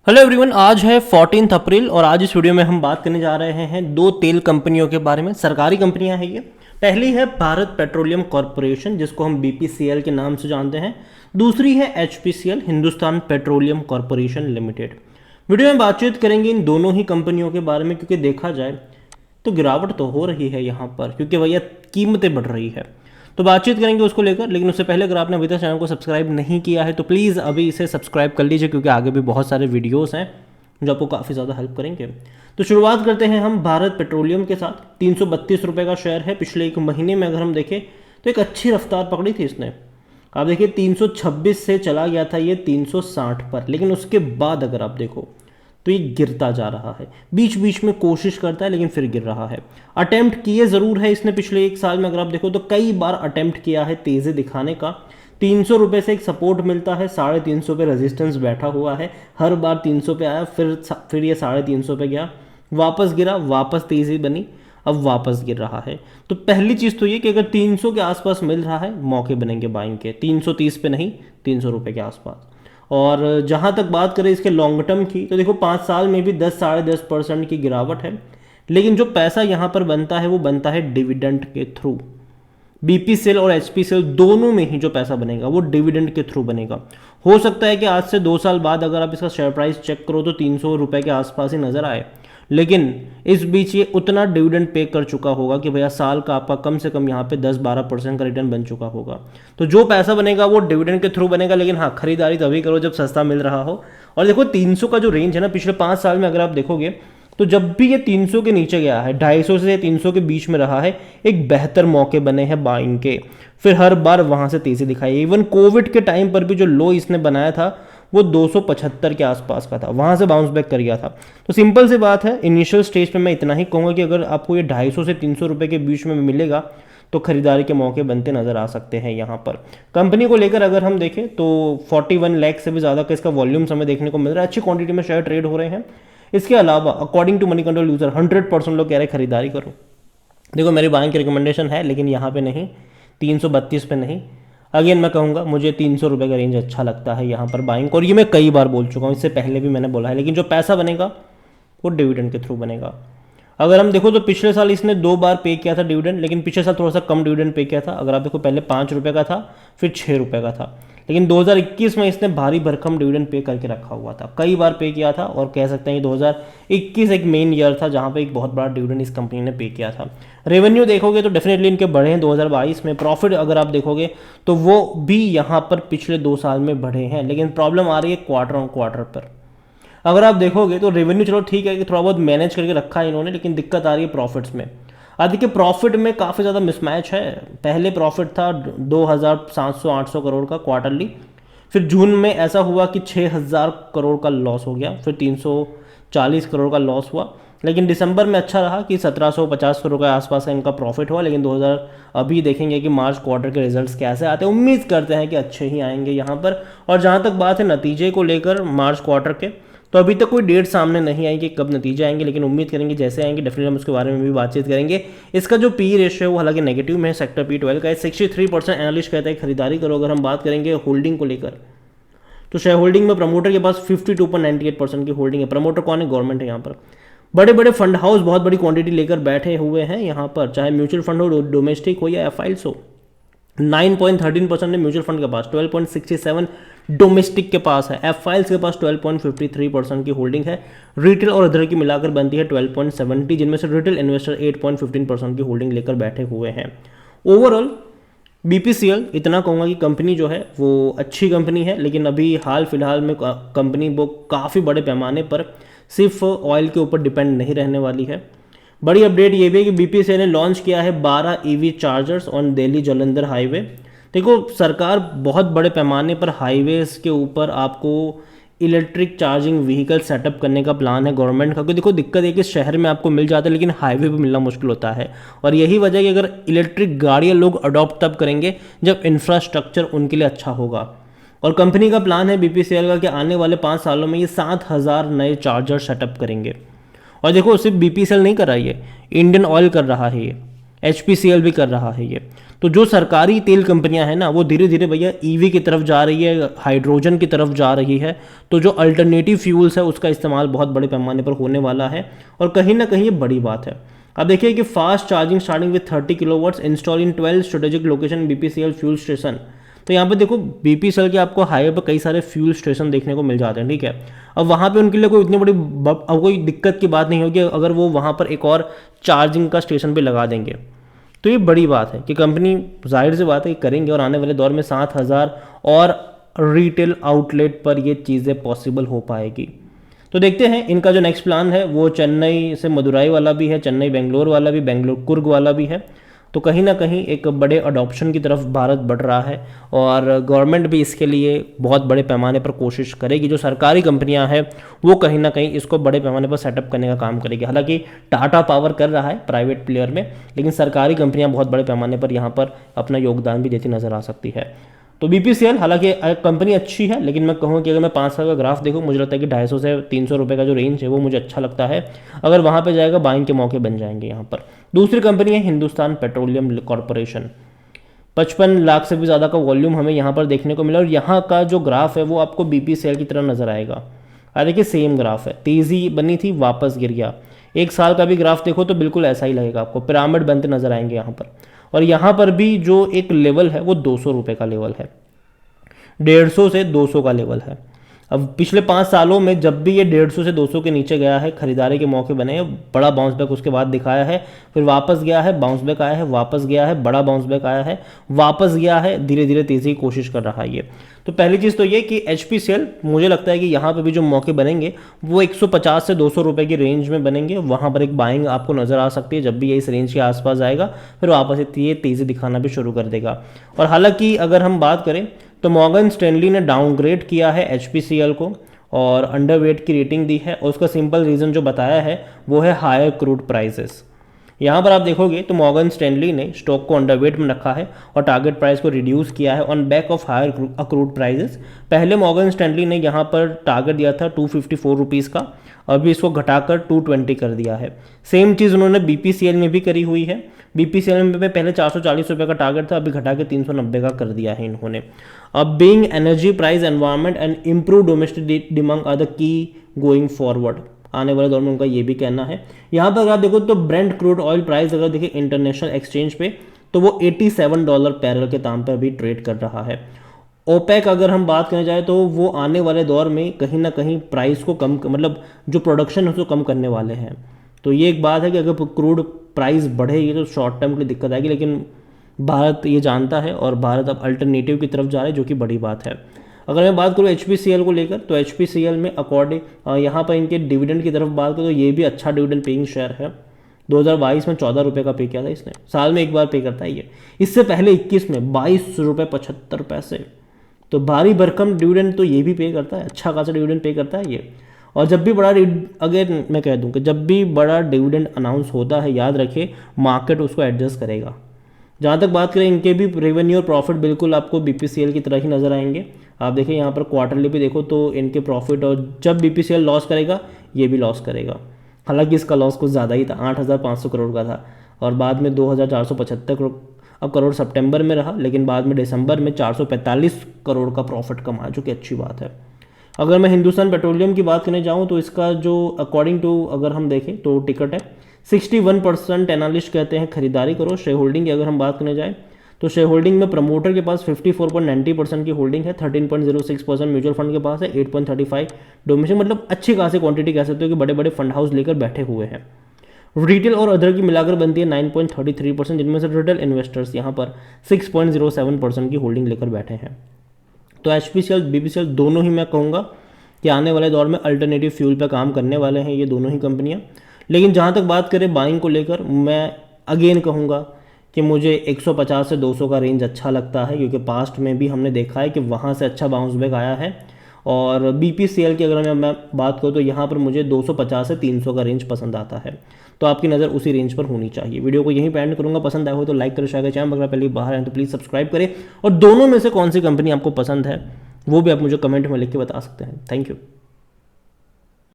Hello everyone, आज है 14 अप्रैल और आज इस वीडियो में हम बात करने जा रहे हैं दो तेल कंपनियों के बारे में। सरकारी कंपनियां हैं ये। पहली है भारत पेट्रोलियम कॉरपोरेशन, जिसको हम बीपीसीएल के नाम से जानते हैं। दूसरी है HPCL, Hindustan petroleum corporation limited. Video में बातचीत करेंगे इन दोनों ही कंपनियों के बारे में, क्योंकि देखा जाए तो गिरावट तो हो रही है यहाँ पर, क्योंकि भैया कीमतें बढ़ रही है। तो बातचीत करेंगे उसको लेकर, लेकिन उससे पहले अगर आपने अभी तक चैनल को सब्सक्राइब नहीं किया है तो प्लीज़ अभी इसे सब्सक्राइब कर लीजिए, क्योंकि आगे भी बहुत सारे वीडियोस हैं जो आपको काफ़ी ज़्यादा हेल्प करेंगे। तो शुरुआत करते हैं हम भारत पेट्रोलियम के साथ। 332 रुपये का शेयर है। पिछले एक महीने में अगर हम देखें तो एक अच्छी रफ्तार पकड़ी थी इसने। आप देखिए 326 से चला गया था ये 360 पर, लेकिन उसके बाद अगर आप देखो तो ये गिरता जा रहा है। बीच बीच में कोशिश करता है लेकिन फिर गिर रहा है। अटेम्प्ट किए ज़रूर है इसने पिछले एक साल में, अगर आप देखो तो कई बार अटेम्प्ट किया है तेज़ी दिखाने का। 300 रुपये से एक सपोर्ट मिलता है, 350 पे रेजिस्टेंस बैठा हुआ है। हर बार 300 पे आया, फिर ये 350 पे गया, वापस गिरा, वापस तेज़ी बनी, अब वापस गिर रहा है। तो पहली चीज़ तो ये कि अगर 300 के आसपास मिल रहा है मौके बनेंगे बाइंग के। 330 पे नहीं, 300 रुपये के आसपास। और जहाँ तक बात करें इसके लॉन्ग टर्म की, तो देखो 5 साल में भी 10-10.5% की गिरावट है। लेकिन जो पैसा यहाँ पर बनता है वो बनता है डिविडेंड के थ्रू। बीपीसीएल और एचपीसीएल दोनों में ही जो पैसा बनेगा वो डिविडेंड के थ्रू बनेगा। हो सकता है कि आज से 2 साल बाद अगर आप इसका शेयर प्राइस चेक करो तो 300 रुपये के आसपास ही नजर आए, लेकिन इस बीच ये उतना डिविडेंड पे कर चुका होगा कि भैया साल का आपका कम से कम यहाँ पे 10-12% का रिटर्न बन चुका होगा। तो जो पैसा बनेगा वो डिविडेंड के थ्रू बनेगा। लेकिन हाँ, खरीदारी तभी करो जब सस्ता मिल रहा हो। और देखो 300 का जो रेंज है ना, पिछले 5 साल में अगर आप देखोगे तो जब भी ये 300 के नीचे गया है, 250 से 300 के बीच में रहा है, एक बेहतर मौके बने हैं बाइंग के। फिर हर बार वहां से तेजी दिखाई। इवन कोविड के टाइम पर भी जो लो इसने बनाया था वो 275 के आसपास का था, वहां से बाउंस बैक कर गया था। तो सिंपल सी बात है, इनिशियल स्टेज पे मैं इतना ही कहूँगा कि अगर आपको ये 250 से 300 रुपये के बीच में मिलेगा तो खरीदारी के मौके बनते नजर आ सकते हैं। यहाँ पर कंपनी को लेकर अगर हम देखें तो 41 लाख से भी ज़्यादा का इसका वॉल्यूम्स हमें देखने को मिल रहा है। अच्छी क्वांटिटी में शेयर ट्रेड हो रहे हैं। इसके अलावा according to Moneycontrol user 100% लोग कह रहे हैं खरीदारी करो। देखो मेरी बाइंग की रिकमेंडेशन है, लेकिन यहाँ पे नहीं, 332 पे नहीं। अगेन मैं कहूँगा मुझे 300 रुपये का रेंज अच्छा लगता है यहाँ पर बाइंग, और ये मैं कई बार बोल चुका हूँ, इससे पहले भी मैंने बोला है। लेकिन जो पैसा बनेगा वो डिविडेंड के थ्रू बनेगा। अगर हम देखो तो पिछले साल इसने 2 बार पे किया था डिविडेंड, लेकिन पिछले साल थोड़ा सा कम डिविडेंड पे किया था। अगर आप देखो पहले 5 रुपये का था, फिर 6 रुपये का था। लेकिन 2021 में इसने भारी भरकम डिविडेंड पे करके रखा हुआ था, कई बार पे किया था। और कह सकते हैं कि 2021 एक मेन ईयर था जहां पे एक बहुत बड़ा डिविडेंड इस कंपनी ने पे किया था। रेवेन्यू देखोगे तो डेफिनेटली इनके बढ़े हैं 2022 में। प्रॉफिट अगर आप देखोगे तो वो भी यहाँ पर पिछले 2 साल में बढ़े हैं, लेकिन प्रॉब्लम आ रही है क्वार्टर ऑन क्वार्टर पर। अगर आप देखोगे तो रेवेन्यू चलो ठीक है कि थोड़ा बहुत मैनेज करके रखा है इन्होंने, लेकिन दिक्कत आ रही है प्रॉफिट्स में। अब देखिए प्रॉफिट में काफ़ी ज़्यादा मिसमैच है। पहले प्रॉफिट था 2700-800 करोड़ का क्वार्टरली, फिर जून में ऐसा हुआ कि 6000 करोड़ का लॉस हो गया, फिर 340 करोड़ का लॉस हुआ। लेकिन दिसंबर में अच्छा रहा कि 1750 करोड़ के आसपास का इनका प्रॉफिट हुआ। लेकिन 2000 अभी देखेंगे कि मार्च क्वार्टर के रिजल्ट्स कैसे आते हैं। उम्मीद करते हैं कि अच्छे ही आएंगे यहाँ पर। और जहाँ तक बात है नतीजे को लेकर मार्च क्वार्टर के, तो अभी तक कोई डेट सामने नहीं आई कि कब नतीजे आएंगे, लेकिन उम्मीद करेंगे जैसे आएंगे डेफिनेटली हम उसके बारे में भी बातचीत करेंगे। इसका जो पी रेशियो है वो हालांकि नेगेटिव में है, सेक्टर P12 का 63% एनालिस्ट कहता है खरीदारी करो। अगर हम बात करेंगे होल्डिंग को लेकर तो शेयर होल्डिंग में प्रमोटर के पास 52.98% की होल्डिंग है। प्रमोटर कौन है? गवर्नमेंट है। यहाँ पर बड़े बड़े फंड हाउस बहुत बड़ी क्वांटिटी लेकर बैठे हुए हैं यहाँ पर, चाहे म्यूचुअल फंड हो, डोमेस्टिक हो या एफआईएल्स हो। 9.13% है म्यूचुअल फंड के पास, 12.67 डोमेस्टिक के पास है, एफआईएल्स के पास 12.53% की होल्डिंग है। रिटेल और अदर की मिलाकर बनती है 12.70, जिनमें से रिटेल इन्वेस्टर 8.15% की होल्डिंग लेकर बैठे हुए हैं। ओवरऑल बीपीसीएल इतना कहूँगा कि कंपनी जो है वो अच्छी कंपनी है, लेकिन अभी हाल फिलहाल में कंपनी वो काफ़ी बड़े पैमाने पर सिर्फ ऑयल के ऊपर डिपेंड नहीं रहने वाली है। बड़ी अपडेट ये भी है कि बीपीसीएल ने लॉन्च किया है 12 EV chargers on Delhi Jalandhar highway. देखो सरकार बहुत बड़े पैमाने पर हाईवेज के ऊपर आपको इलेक्ट्रिक चार्जिंग व्हीकल सेटअप करने का प्लान है गवर्नमेंट का। क्योंकि देखो दिक्कत है कि शहर में आपको मिल जाता है, लेकिन हाईवे पे मिलना मुश्किल होता है। और यही वजह है कि अगर इलेक्ट्रिक गाड़ियाँ लोग अडॉप्ट तब करेंगे जब इंफ्रास्ट्रक्चर उनके लिए अच्छा होगा। और कंपनी का प्लान है बीपीसीएल का कि आने वाले 5 सालों में ये 7000 नए चार्जर सेटअप करेंगे। और देखो सिर्फ बीपीसीएल नहीं कर रहा है, ये इंडियन ऑयल कर रहा है। HPCL भी कर रहा है ये। तो जो सरकारी तेल कंपनियां हैं ना, वो धीरे धीरे भैया ईवी की तरफ जा रही है, हाइड्रोजन की तरफ जा रही है। तो जो अल्टरनेटिव फ्यूल्स है उसका इस्तेमाल बहुत बड़े पैमाने पर होने वाला है, और कहीं ना कहीं ये बड़ी बात है। अब देखिए कि fast charging starting with 30 kilowatts install in 12 strategic location BPCL fuel station. तो यहाँ पे देखो BPCL के आपको हाईवे पर कई सारे फ्यूल स्टेशन देखने को मिल जाते हैं, ठीक है। अब वहाँ पे उनके लिए कोई इतनी बड़ी अब कोई दिक्कत की बात नहीं होगी अगर वो वहाँ पर एक और चार्जिंग का स्टेशन भी लगा देंगे। तो ये बड़ी बात है कि कंपनी जाहिर सी बात है करेंगे, और आने वाले दौर में 7,000 और रिटेल आउटलेट पर ये चीज़ें पॉसिबल हो पाएगी। तो देखते हैं इनका जो नेक्स्ट प्लान है वो चेन्नई से मदुराई वाला भी है, चेन्नई बेंगलोर वाला भी, बेंगलोर कुर्ग वाला भी है। तो कहीं ना कहीं एक बड़े अडॉप्शन की तरफ भारत बढ़ रहा है, और गवर्नमेंट भी इसके लिए बहुत बड़े पैमाने पर कोशिश करेगी। जो सरकारी कंपनियां हैं वो कहीं ना कहीं इसको बड़े पैमाने पर सेटअप करने का काम करेगी। हालांकि टाटा पावर कर रहा है प्राइवेट प्लेयर में, लेकिन सरकारी कंपनियां बहुत बड़े पैमाने पर यहाँ पर अपना योगदान भी देती नजर आ सकती है। तो BPCL हालांकि कंपनी अच्छी है, लेकिन मैं कहूँ कि अगर मैं 5 साल का ग्राफ देखूँ, मुझे लगता है कि 250 से 300 रुपये का जो रेंज है वो मुझे अच्छा लगता है। अगर वहाँ पे जाएगा बाइंग के मौके बन जाएंगे यहाँ पर। दूसरी कंपनी है हिंदुस्तान पेट्रोलियम कॉरपोरेशन। 55 लाख से भी ज़्यादा का वॉल्यूम हमें यहाँ पर देखने को मिला, और यहाँ का जो ग्राफ है वो आपको BPCL की तरह नजर आएगा। देखिए सेम ग्राफ है, तेज़ी बनी थी वापस गिर गया। 1 साल का भी ग्राफ देखो तो बिल्कुल ऐसा ही लगेगा, आपको पिरामिड बनते नजर आएंगे यहाँ पर। और यहाँ पर भी जो एक लेवल है वो 200 रुपये का लेवल है, 150 से 200 का लेवल है। अब पिछले 5 सालों में जब भी ये 150 से 200 के नीचे गया है, खरीदारी के मौके बने हैं, बड़ा बाउंस बैक उसके बाद दिखाया है, फिर वापस गया है, बाउंस बैक आया है, वापस गया है, बड़ा बाउंस बैक आया है, वापस गया है, धीरे धीरे तेज़ी की कोशिश कर रहा है ये। तो पहली चीज़ तो ये कि HPCL मुझे लगता है कि यहाँ पे भी जो मौके बनेंगे वो 150 से 200 रुपये की रेंज में बनेंगे। वहाँ पर एक बाइंग आपको नज़र आ सकती है, जब भी ये इस रेंज के आसपास आएगा फिर वापस ये तेज़ी दिखाना भी शुरू कर देगा। और हालांकि अगर हम बात करें तो मॉर्गन स्टैनली ने डाउनग्रेड किया है HPCL को और अंडरवेट की रेटिंग दी है, और उसका सिंपल रीज़न जो बताया है वो है हायर क्रूड प्राइसेस। यहाँ पर आप देखोगे तो मॉर्गन स्टैनली ने स्टॉक को अंडरवेट में रखा है और टारगेट प्राइस को रिड्यूस किया है on back of higher crude prices. पहले मॉर्गन स्टैनली ने यहाँ पर टारगेट दिया था 254 रुपीज़ का, अभी इसको घटाकर 220 कर दिया है। सेम चीज़ उन्होंने BPCL में भी करी हुई है। BPCL में पहले 440 रुपये का टारगेट था, अभी घटा के 390 का कर दिया है इन्होंने। अब being energy price environment and improve domestic demand are the key going forward. आने वाले दौर में उनका ये भी कहना है। यहाँ पर अगर आप देखो तो ब्रेंट क्रूड ऑयल प्राइस अगर देखिए इंटरनेशनल एक्सचेंज पे तो वो $87 बैरल के दाम पर भी ट्रेड कर रहा है। ओपेक अगर हम बात करने जाए तो वो आने वाले दौर में कहीं ना कहीं प्राइस को कम, मतलब जो प्रोडक्शन है उसको कम करने वाले हैं। तो ये एक बात है कि अगर क्रूड प्राइस बढ़ेगी तो शॉर्ट टर्म के लिए दिक्कत आएगी, लेकिन भारत ये जानता है और भारत अब अल्टरनेटिव की तरफ जा रहा है, जो कि बड़ी बात है। अगर मैं बात करूँ HPCL को लेकर तो HPCL में अकॉर्डिंग यहाँ पर इनके डिविडेंड की तरफ बात करूँ तो ये भी अच्छा डिविडेंड पेइंग शेयर है। 2022 में 14 रुपये का पे किया था इसने, साल में एक बार पे करता है ये। इससे पहले 21 में 22.75 रुपये। तो भारी भरकम डिविडेंड तो ये भी पे करता है, अच्छा खासा डिविडेंड पे करता है ये। और जब भी बड़ा, अगर मैं कह दूं कि जब भी बड़ा डिविडेंड अनाउंस होता है, याद रखिए मार्केट उसको एडजस्ट करेगा। जहाँ तक बात करें इनके भी रेवेन्यू और प्रॉफिट बिल्कुल आपको BPCL की तरह ही नज़र आएंगे। आप देखिए यहाँ पर क्वार्टरली भी देखो तो इनके प्रॉफिट, और जब BPCL लॉस करेगा ये भी लॉस करेगा। हालांकि इसका लॉस कुछ ज़्यादा ही था, 8,500 करोड़ का था, और बाद में 2,475 करोड़ सितंबर में रहा, लेकिन बाद में दिसंबर में 445 करोड़ का प्रॉफिट कमाया, जो कि अच्छी बात है। अगर मैं हिंदुस्तान पेट्रोलियम की बात करने जाऊँ तो इसका जो अकॉर्डिंग टू अगर हम देखें तो टिकट है 61% एनालिस्ट कहते हैं खरीदारी करो। शेयर होल्डिंग की अगर हम बात करने जाएँ तो शेयर होल्डिंग में प्रमोटर के पास 54.90% की होल्डिंग है, 13.06% म्यूचुअल फंड के पास है, 8.35 डोमेस्टिक, मतलब अच्छी खासी क्वांटिटी कह सकते हो कि बड़े बड़े फंड हाउस लेकर बैठे हुए हैं। रिटेल और अदर की मिलाकर बनती है 9.33%, जिनमें से रिटेल इन्वेस्टर्स यहाँ पर 6.07% की होल्डिंग लेकर बैठे हैं। तो HPCL BPCL दोनों ही मैं कहूँगा कि आने वाले दौर में अल्टरनेटिव फ्यूल पर काम करने वाले हैं ये दोनों ही कंपनियाँ। लेकिन जहाँ तक बात करें बाइंग को लेकर, मैं अगेन कहूँगा कि मुझे 150 से 200 का रेंज अच्छा लगता है, क्योंकि पास्ट में भी हमने देखा है कि वहाँ से अच्छा बाउंस बैक आया है। और BPCL की अगर मैं बात करूँ तो यहाँ पर मुझे 250 से 300 का रेंज पसंद आता है। तो आपकी नज़र उसी रेंज पर होनी चाहिए। वीडियो को यहीं पे एंड करूँगा। पसंद आया हो तो लाइक करें, शेयर करें, चैनल अगर पहले बाहर आए तो प्लीज़ सब्सक्राइब करें, और दोनों में से कौन सी कंपनी आपको पसंद है वो भी आप मुझे कमेंट में लिख के बता सकते हैं। Thank you.